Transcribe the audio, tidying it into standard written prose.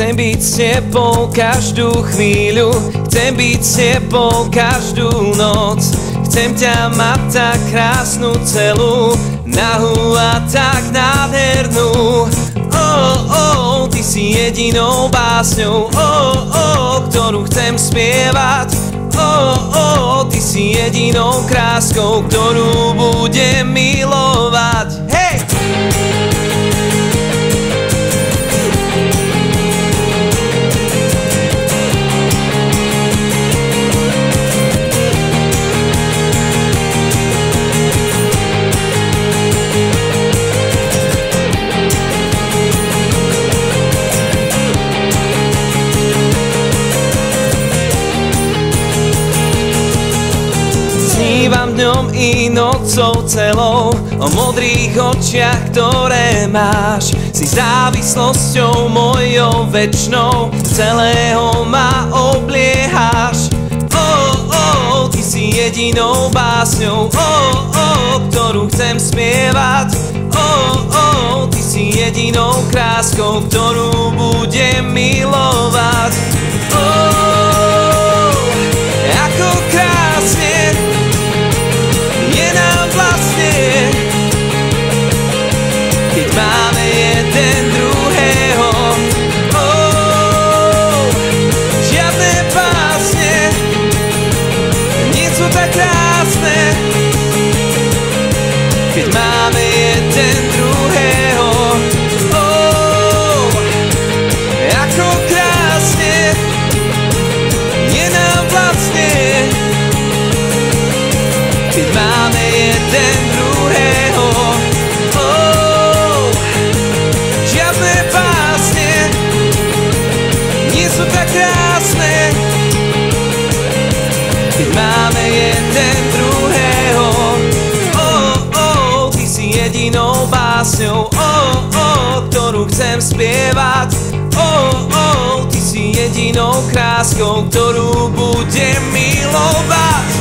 Chcem byť s tebou každú chvíľu, chcem byť s tebou každú noc. Chcem ťa mať tak krásnu celú, nahú a tak nádhernú. Ty si jedinou básňou, ktorú chcem spievať. Ty si jedinou kráskou, ktorú budem milovať. Hej! Snívam dňom i nocou celou o modrých očiach, ktoré máš. Si závislosťou mojou večnou, celého ma obliehaš. Ty si jedinou básňou, ktorú chcem spievať. Ty si jedinou kráskou, ktorú budem milovať. Ako krásne je nám vlastne, keď máme jeden druhého. Žiadne básne nie sú tak krásne, keď máme jeden druhého. Ako krásne je nám vlastne, keď máme jeden druhého. Žiadne básne nie sú tak krásne, keď máme jeden druhého. Ty si jedinou básňou, ktorú chcem spievať. Ty si jedinou kráskou, ktorú budem milovať.